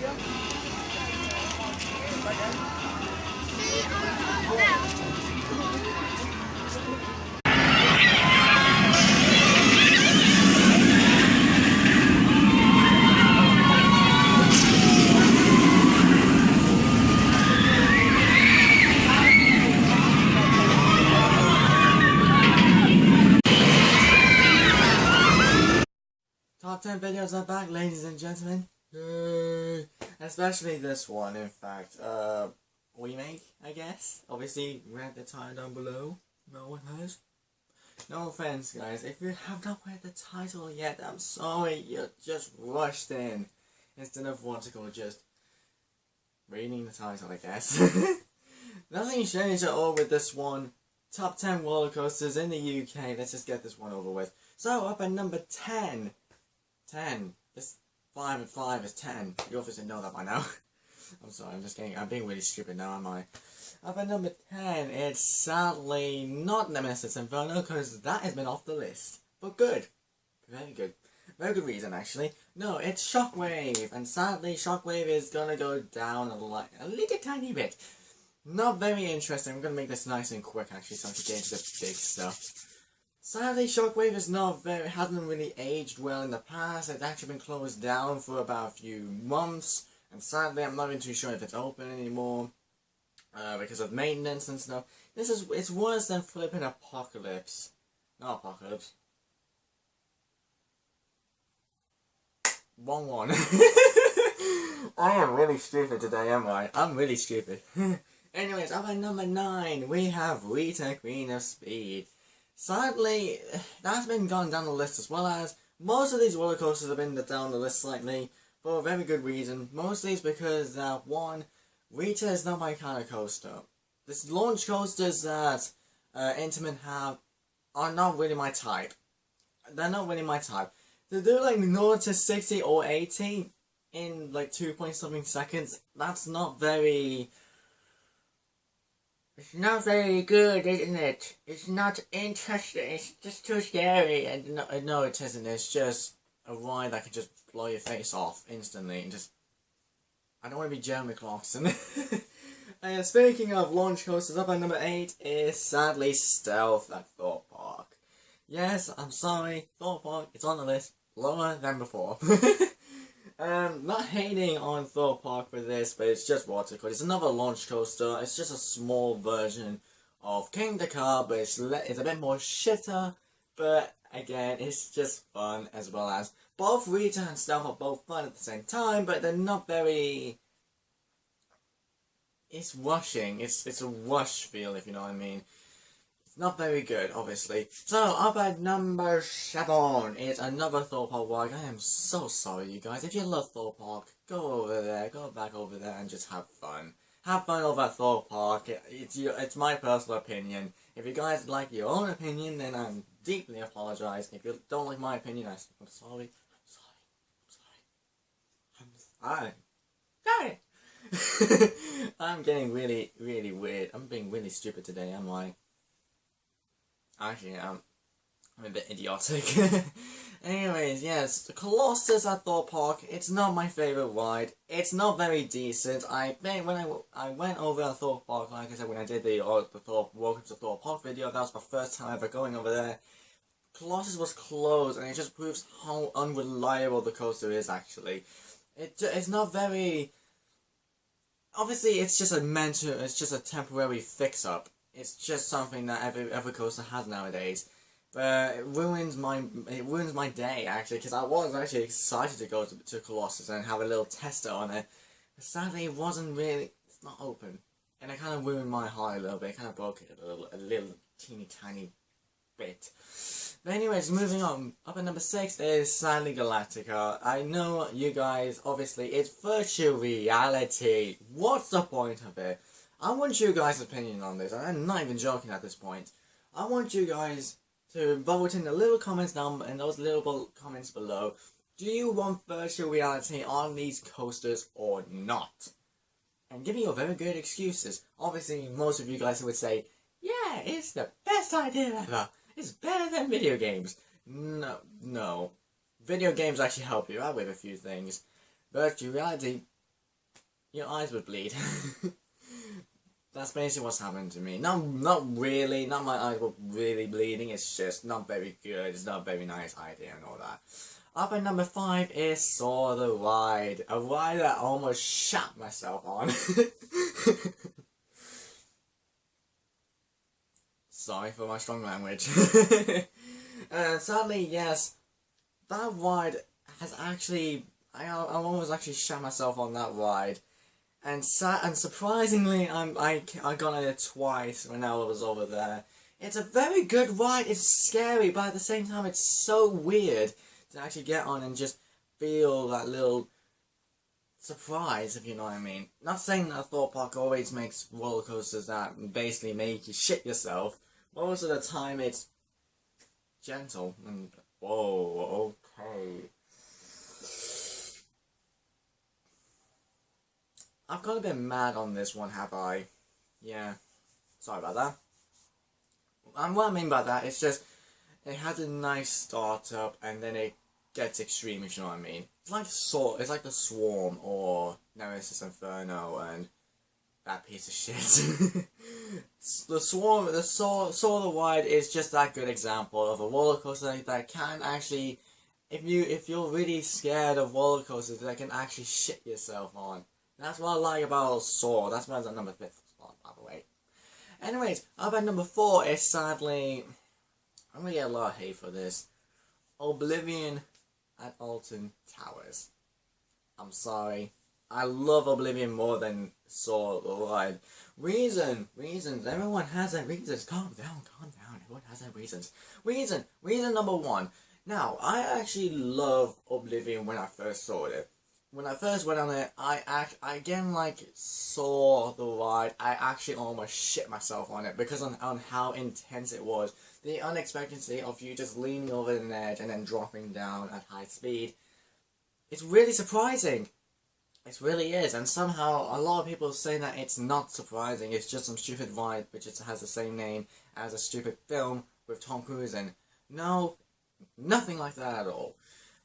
Top 10 videos are back, ladies and gentlemen. Yay. Especially this one, in fact. Remake, I guess. Obviously, read the title down below. No one has. No offense, guys. If you have not read the title yet, I'm sorry. You just rushed in. Instead of just reading the title, I guess. Nothing changed at all with this one. Top 10 roller coasters in the UK. Let's just get this one over with. So, up at number 10. 10. This 5 and 5 is 10. You obviously know that by now. I'm sorry, I'm being really stupid now, am I? Up at number 10, it's sadly not Nemesis Inferno, because that has been off the list. But good. Very good. Very good reason, actually. No, it's Shockwave, and sadly Shockwave is gonna go down a little tiny bit. Not very interesting. I'm gonna make this nice and quick, actually, so I can get into the big stuff. Sadly, Shockwave hasn't really aged well in the past. It's actually been closed down for about a few months, and sadly, I'm not even too sure if it's open anymore because of maintenance and stuff. It's worse than flipping Apocalypse. Not Apocalypse. Wrong one. I am really stupid today, am I? I'm really stupid. Anyways, up at number 9, we have Rita, Queen of Speed. Sadly, that's been gone down the list, as well as most of these roller coasters have been down the list slightly for a very good reason. Mostly it's because one, Rita is not my kind of coaster. These launch coasters that Intamin have are not really my type. They're not really my type. To do like 0 to 60 or 80 in like 2-point-something seconds, that's not very... It's not very good, isn't it? It's not interesting, it's just too scary. And no, it isn't. It's just a ride that could just blow your face off instantly and just... I don't want to be Jeremy Clarkson. Speaking of launch coasters, up at number 8 is sadly Stealth at Thorpe Park. Yes, I'm sorry, Thorpe Park, it's on the list, lower than before. Not hating on Thorpe Park for this, but it's just water coaster. It's another launch coaster. It's just a small version of King the Car, but it's a bit more shitter. But again, it's just fun, as well as both Rita and Stealth are both fun at the same time, but they're not very... It's rushing. It's a rush feel, if you know what I mean. Not very good, obviously. So, up at number 7 is another Thorpe Park ride. I am so sorry, you guys. If you love Thorpe Park, go over there, go back over there and just have fun. Have fun over at Thorpe Park. It's my personal opinion. If you guys like your own opinion, then I'm deeply apologize. If you don't like my opinion, I'm sorry. I'm sorry. I'm getting really, really weird. I'm being really stupid today, am I? Actually, I'm a bit idiotic. Anyways, yes, the Colossus at Thorpe Park, it's not my favourite ride. It's not very decent. I think when I went over at Thorpe Park, like I said, when I did the Welcome to Thorpe Park video, that was my first time ever going over there. Colossus was closed, and it just proves how unreliable the coaster is, actually. It's not very... Obviously, it's just a temporary fix-up. It's just something that every coaster has nowadays, but it ruins my day, actually, because I was actually excited to go to Colossus and have a little tester on it, but sadly it's not open, and it kind of ruined my heart a little bit. It kind of broke it a little teeny tiny bit. But anyways, moving on, up at number 6 is sadly Galactica. I know you guys, obviously, it's virtual reality. What's the point of it? I want you guys' opinion on this, and I'm not even joking at this point. I want you guys to vote in the little comments down, in those little comments below. Do you want virtual reality on these coasters or not? And give me your very good excuses. Obviously, most of you guys would say, yeah, it's the best idea ever. It's better than video games. No. Video games actually help you out with a few things. Virtual reality your eyes would bleed. That's basically what's happened to me. Not really. Not my eyes were really bleeding. It's just not very good. It's not a very nice idea and all that. Up at number 5 is Saw the Ride. A ride that I almost shat myself on. Sorry for my strong language. Sadly, yes, that ride has actually... I almost actually shat myself on that ride. And surprisingly, I got on it twice when I was over there. It's a very good ride. It's scary, but at the same time, it's so weird to actually get on and just feel that little surprise, if you know what I mean. Not saying that Thought Park always makes roller coasters that basically make you shit yourself. Most of the time, it's gentle and whoa, okay. I've got a bit mad on this one, have I? Yeah. Sorry about that. And what I mean by that, it's just, it has a nice startup, and then it gets extreme, if you know what I mean. It's like the Swarm, or Nemesis Inferno, and that piece of shit. The Swarm, the Saw the Ride is just that good example of a roller coaster that can actually, if you're really scared of roller coasters, that can actually shit yourself on. That's what I like about Saw. That's why it's at number 5th spot, by the way. Anyways, up at number 4 is sadly... I'm gonna get a lot of hate for this. Oblivion at Alton Towers. I'm sorry. I love Oblivion more than Saw the Ride. Reasons. Everyone has their reasons. Calm down. Everyone has their reasons. Reason number 1. Now, I actually love Oblivion when I first saw it. When I first went on it, I again saw the ride. I actually almost shit myself on it because on how intense it was. The unexpectancy of you just leaning over an edge and then dropping down at high speed. It's really surprising. It really is. And somehow a lot of people say that it's not surprising. It's just some stupid ride which has the same name as a stupid film with Tom Cruise in. No, nothing like that at all.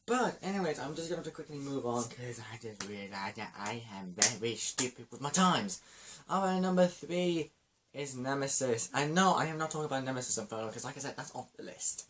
But, anyways, I'm just going to quickly move on, because I just realized that I am very stupid with my times. Alright, number 3 is Nemesis. And no, I am not talking about Nemesis Inferno, because like I said, that's off the list.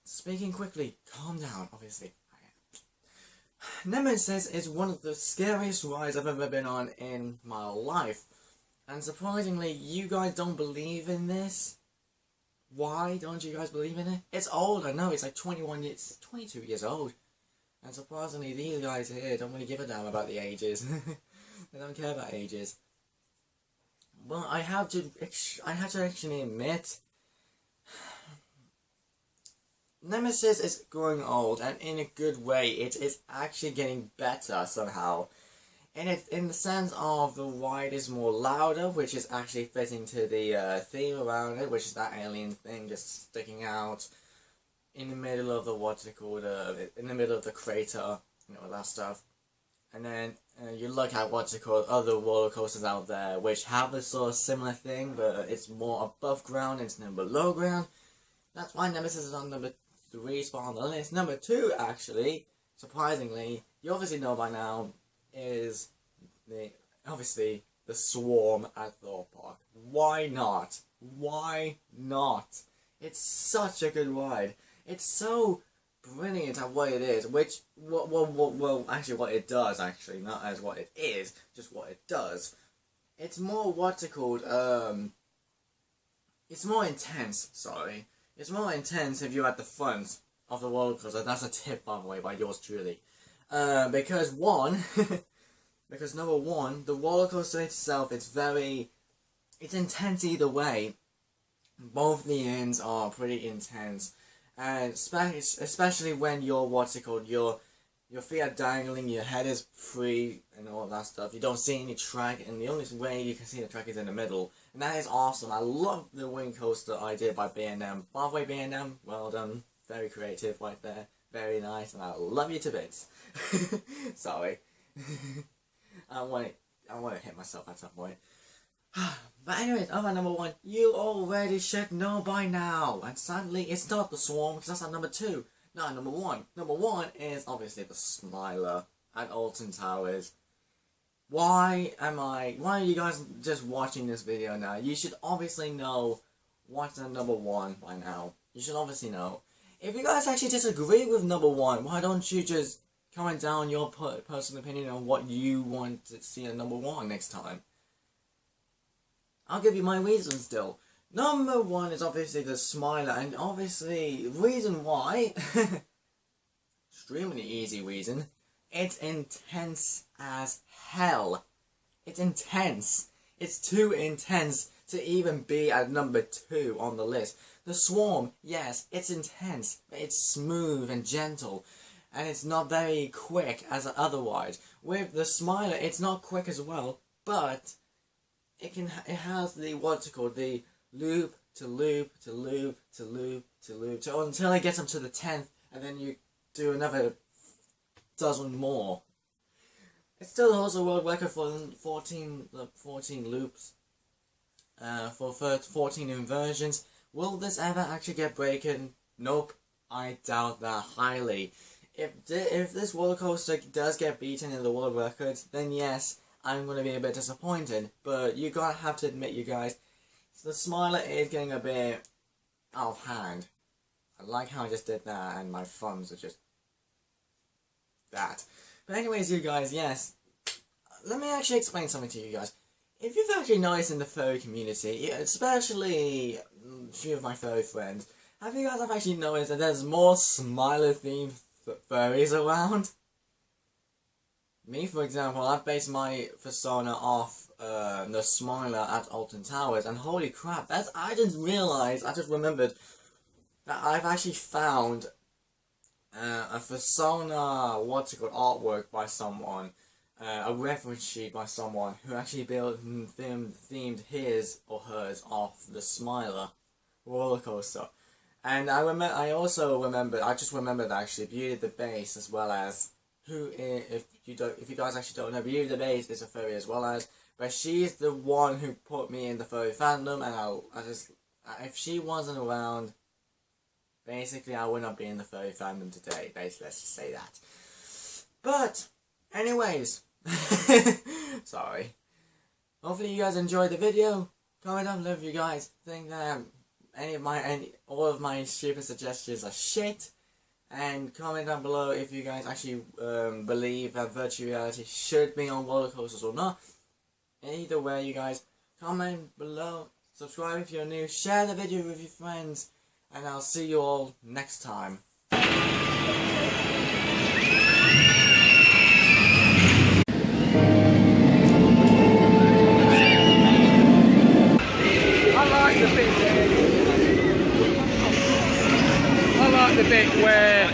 Speaking quickly, calm down, obviously. Nemesis is one of the scariest rides I've ever been on in my life. And surprisingly, you guys don't believe in this? Why don't you guys believe in it? It's old, I know, it's like 22 years old. And surprisingly, these guys here don't really give a damn about the ages. They don't care about ages. Well, I have to actually admit, Nemesis is growing old, and in a good way. It is actually getting better somehow. In the sense of the ride is more louder, which is actually fitting to the theme around it, which is that alien thing just sticking out in the middle of the in the middle of the crater, you know, that stuff. And then you look at other roller coasters out there, which have a sort of similar thing, but it's more above ground instead of below ground. That's why Nemesis is on number 3 spot on the list. Number 2, actually, surprisingly, you obviously know by now, is obviously the Swarm at Thought Park. Why not? Why not? It's such a good ride. It's so brilliant at what it is, well, actually what it does, actually, not as what it is, just what it does. It's more, it's more intense, sorry. It's more intense if you're at the front of the roller coaster. That's a tip, by the way, by yours truly. Because number 1, the roller coaster itself, it's intense either way. Both the ends are pretty intense, and especially when your feet are dangling, your head is free, and all that stuff. You don't see any track, and the only way you can see the track is in the middle, and that is awesome. I love the wing coaster idea by B&M. By the way, B&M, well done, very creative right there. Very nice, and I love you to bits. Sorry. I want to hit myself at some point. But anyways, over number 1, you already should know by now. And sadly, it's not the Swarm, because that's at number 2. Not number 1. Number 1 is obviously the Smiler at Alton Towers. why are you guys just watching this video now? You should obviously know what's the number 1 by now. You should obviously know. If you guys actually disagree with number 1, why don't you just comment down your personal opinion on what you want to see at number 1 next time? I'll give you my reasons still. Number 1 is obviously the Smiler, and obviously, reason why, extremely easy reason, it's intense as hell. It's intense. It's too intense to even be at number 2 on the list. The Swarm, yes, it's intense, but it's smooth and gentle, and it's not very quick as otherwise. With the Smiler, it's not quick as well, but it has the, what's it called, the loop to loop to loop to loop to loop to until it gets up to the 10th, and then you do another dozen more. It still holds a world record for 14 loops, for 14 inversions. Will this ever actually get broken? Nope, I doubt that highly. If this roller coaster does get beaten in the world records, then yes, I'm gonna be a bit disappointed. But you gotta have to admit, you guys, the Smiler is getting a bit out of hand. I like how I just did that, and my thumbs are just that. But anyways, you guys, yes, let me actually explain something to you guys. If you've actually noticed in the furry community, especially a few of my furry friends, have you guys actually noticed that there's more Smiler themed furries around? Me, for example, I've based my persona off the Smiler at Alton Towers, and holy crap, I didn't realize, I just remembered that I've actually found a persona, what's it called, artwork by someone, a reference sheet by someone who actually themed his or hers off the Smiler roller coaster. And I also remembered actually Beauty the Bass, as well as if you guys actually don't know, Beauty the Bass is a furry as well as, but she's the one who put me in the furry fandom, and if she wasn't around, basically I would not be in the furry fandom today. Basically, let's just say that. But anyways, sorry. Hopefully you guys enjoyed the video. Comment down below if you guys think that all of my stupid suggestions are shit. And comment down below if you guys actually believe that virtual reality should be on roller coasters or not. Either way, you guys, comment below, subscribe if you're new, share the video with your friends, and I'll see you all next time. I like the bit where